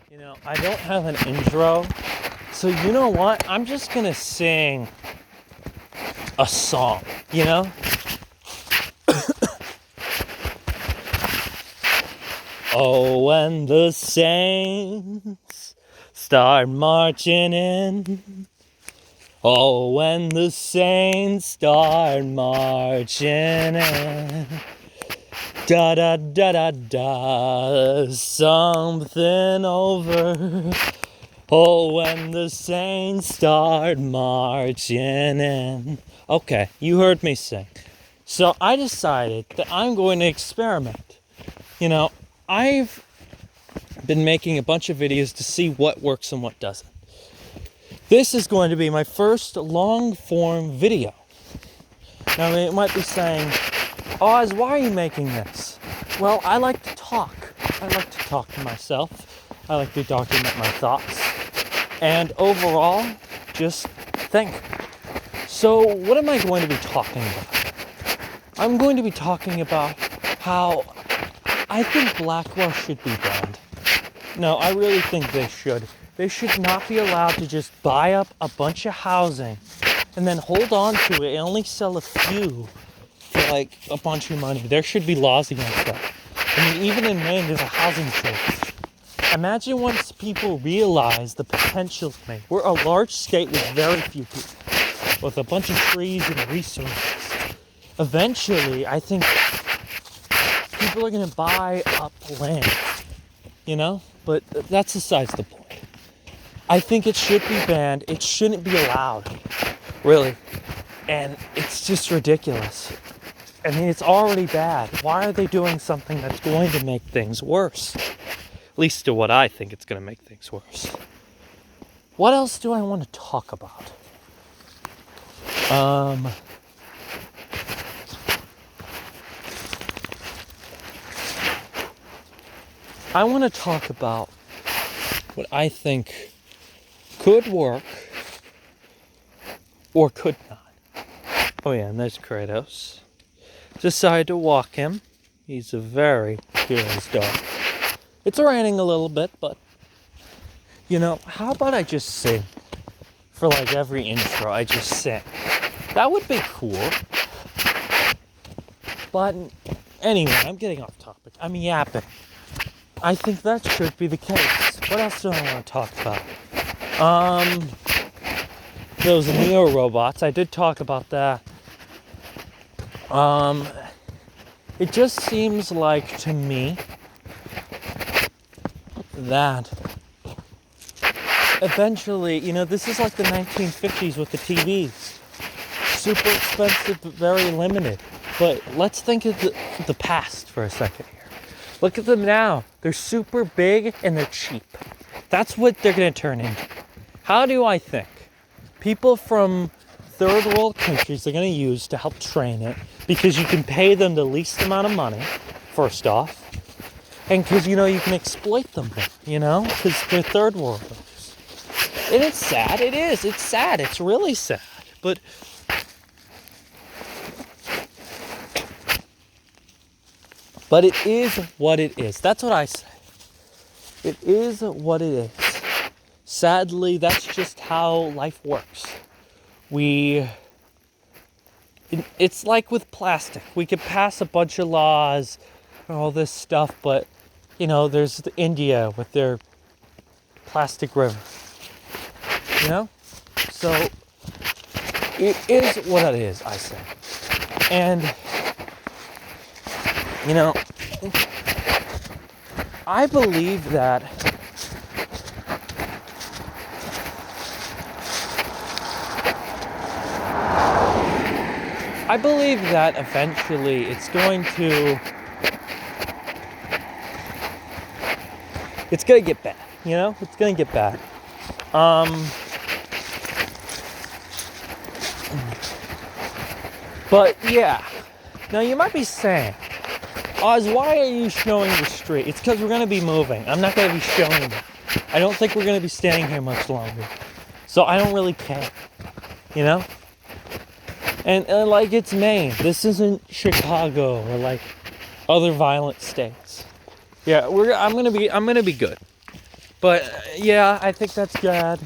You know, I don't have an intro, so you know what? I'm just gonna sing a song, you know? Oh, when the saints start marching in. Oh, when the saints start marching in. Da da da da da, something over. Oh, when the saints start marching in. Okay, you heard me sing. So I decided that I'm going to experiment. You know, I've been making a bunch of videos to see what works and what doesn't. This is going to be my first long form video. Now, it might be saying, Oz, why are you making this? Well, I like to talk. I like to talk to myself. I like to document my thoughts. And overall, just think. So, what am I going to be talking about? I'm going to be talking about how I think Blackwell should be banned. No, I really think they should. They should not be allowed to just buy up a bunch of housing and then hold on to it and only sell a few for like a bunch of money. There should be laws against that. I mean, even in Maine, there's a housing shortage. Imagine once people realize the potential of Maine. We're a large state with very few people, with a bunch of trees and resources. Eventually, I think people are going to buy up land, you know? But that's besides the point. I think it should be banned. It shouldn't be allowed, really. And it's just ridiculous. I mean, it's already bad. Why are they doing something that's going to make things worse? At least to what I think it's going to make things worse. What else do I want to talk about? I want to talk about what I think could work or could not. Oh yeah, and there's Kratos. Decided to walk him. He's a very fearless dog. It's raining a little bit, but you know, how about I just sing? For like every intro, I just sing. That would be cool. But anyway, I'm getting off topic. I'm yapping. I think that should be the case. What else do I want to talk about? Those Neo robots. I did talk about that. It just seems like to me that eventually, you know, this is like the 1950s with the TVs. Super expensive, but very limited. But let's think of the past for a second here. Look at them now. They're super big and they're cheap. That's what they're going to turn into. How do I think? People from third world countries are going to use to help train it because you can pay them the least amount of money, first off. And because, you know, you can exploit them, you know, because they're third worlders. And it's sad. It is. It's sad. It's really sad. But it is what it is. That's what I say. It is what it is. Sadly, that's just how life works. It's like with plastic. We could pass a bunch of laws and all this stuff, but, you know, there's India with their plastic river. You know? So, it is what it is, I say. And, you know, I believe that eventually it's going to get bad, you know? It's going to get bad. But yeah. Now you might be saying, Oz, why are you showing the street? It's because we're going to be moving. I'm not going to be showing it. I don't think we're going to be staying here much longer. So I don't really care. You know? And like, it's Maine. This isn't Chicago or like other violent states. Yeah, I'm gonna be good. But yeah, I think that's good.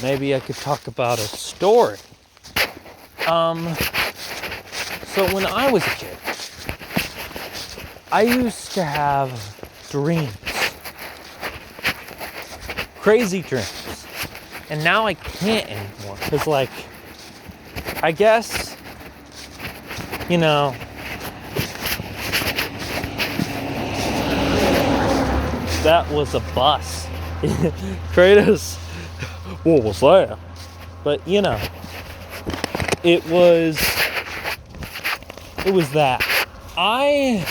Maybe I could talk about a story. So when I was a kid, I used to have dreams. Crazy dreams. And now I can't anymore. Because, like, I guess, you know, that was a bus. Kratos, what was that? But, you know, it was that. I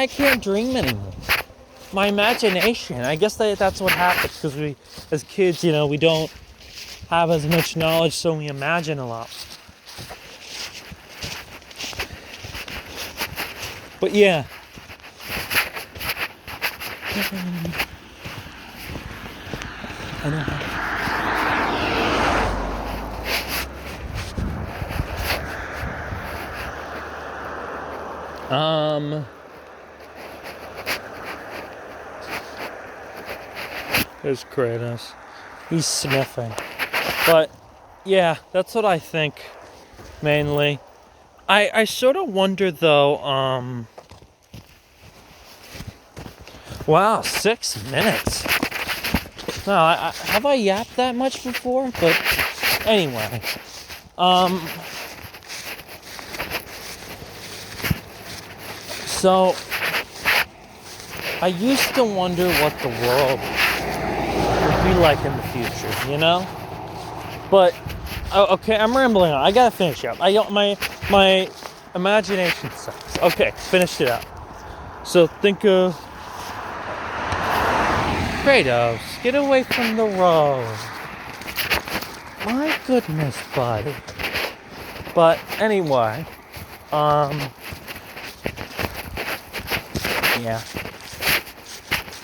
can't dream anymore. My imagination, I guess that's what happens, because we, as kids, you know, we don't have as much knowledge, so we imagine a lot. But yeah. I know. There's Kratos. He's sniffing. But yeah, that's what I think mainly. I sort of wonder though, wow, 6 minutes. No, have I yapped that much before? But anyway, so I used to wonder what the world would be like in the future, you know? But okay, I'm rambling on. I gotta finish up. My imagination sucks. Okay, finished it up. So think of Kratos, get away from the road. My goodness, buddy. But anyway, yeah.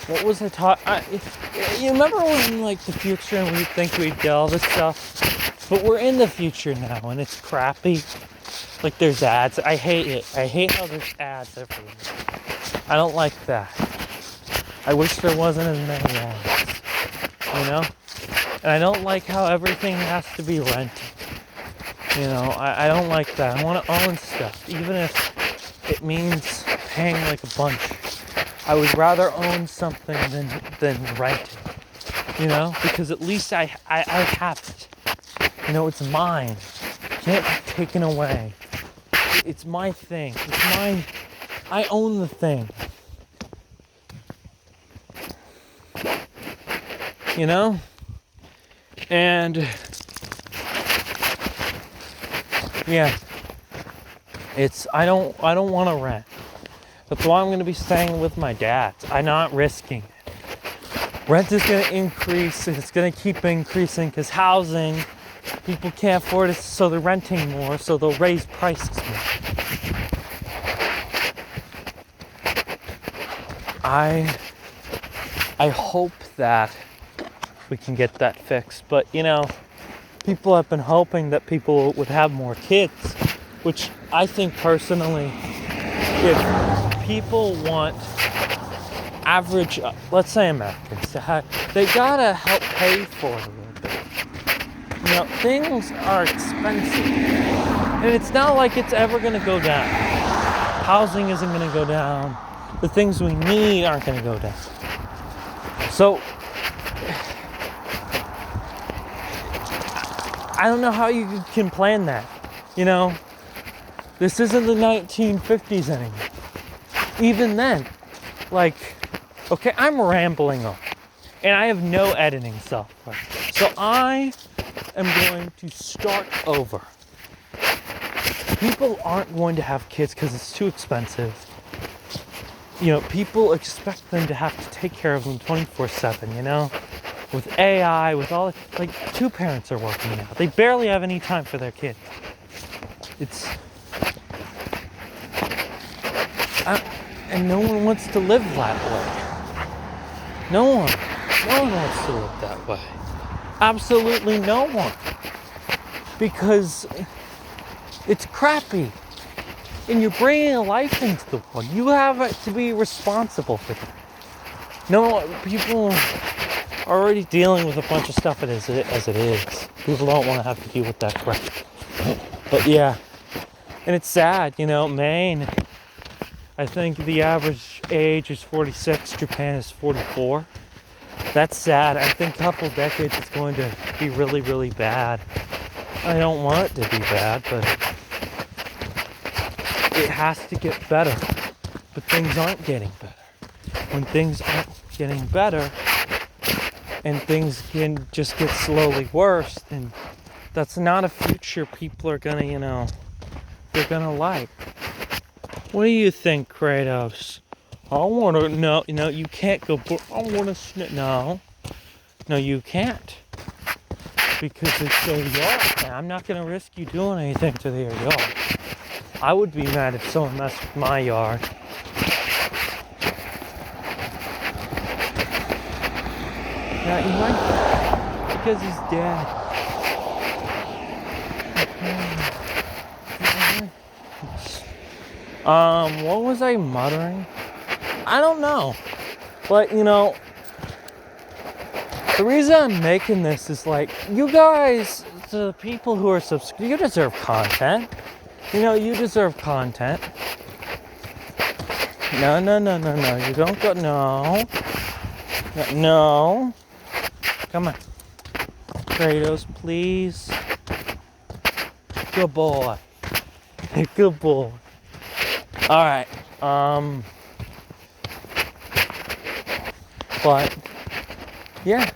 What was I talking? You remember when, like, the future, and we think we'd get all this stuff? But we're in the future now, and it's crappy. Like, there's ads. I hate it. I hate how there's ads everywhere. I don't like that. I wish there wasn't as many ads. You know? And I don't like how everything has to be rented. You know, I don't like that. I want to own stuff, even if it means paying, like, a bunch. I would rather own something than rent it. You know? Because at least I have it. You know, it's mine. It can't be taken away. It's my thing. It's mine. I own the thing. You know? And yeah. I don't want to rent. That's why I'm going to be staying with my dad. I'm not risking it. Rent is going to increase, and it's going to keep increasing because housing, people can't afford it, so they're renting more, so they'll raise prices more. I hope that we can get that fixed, but you know, people have been hoping that people would have more kids, which I think personally, if people want average, let's say Americans, they gotta help pay for it a little bit. You know, things are expensive, and it's not like it's ever gonna go down. Housing isn't gonna go down. The things we need aren't gonna go down. So, I don't know how you can plan that. You know, this isn't the 1950s anymore. Even then, like, okay, I'm rambling on, and I have no editing software. So I am going to start over. People aren't going to have kids because it's too expensive. You know, people expect them to have to take care of them 24/7, you know? With AI, with all, like, 2 parents are working now. They barely have any time for their kids. And no one wants to live that way. No one wants to live that way. Absolutely no one. Because it's crappy. And you're bringing a life into the world. You have to be responsible for that. No, people are already dealing with a bunch of stuff as it is. People don't want to have to deal with that crap. But yeah, and it's sad, Maine, I think the average age is 46, Japan is 44. That's sad. I think a couple decades it's going to be really, really bad. I don't want it to be bad, but it has to get better. But things aren't getting better. When things aren't getting better and things can just get slowly worse, then that's not a future people are gonna, they're gonna like. What do you think, Kratos? I want to, no, you can't go, I want to, no, you can't. Because it's their yard. I'm not going to risk you doing anything to their yard. I would be mad if someone messed with my yard. Yeah, he might, because he's dead. What was I muttering? I don't know. But, the reason I'm making this is you guys, the people who are subscribed, you deserve content. You deserve content. No, you don't go, no. Come on. Kratos, please. Good boy. Good boy. Alright, but, yeah,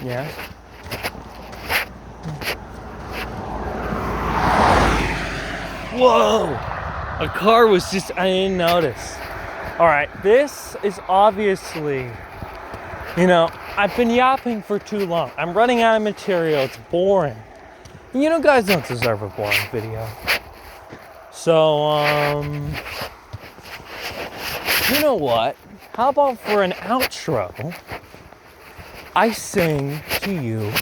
yes. Whoa! A car was just, I didn't notice. Alright, this is obviously, I've been yapping for too long. I'm running out of material. It's boring. Guys don't deserve a boring video. So, you know what? How about for an outro, I sing to you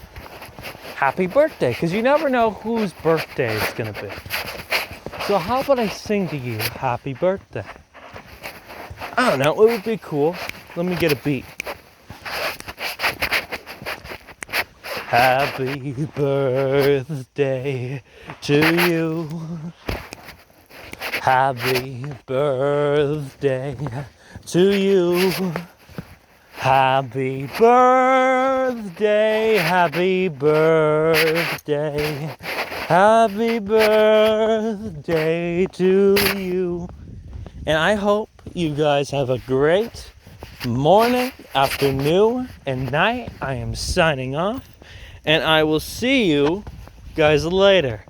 happy birthday, because you never know whose birthday it's going to be. So how about I sing to you happy birthday? I don't know, it would be cool. Let me get a beat. Happy birthday to you. Happy birthday to you. Happy birthday, happy birthday, happy birthday to you. And I hope you guys have a great morning, afternoon, and night. I am signing off, and I will see you guys later.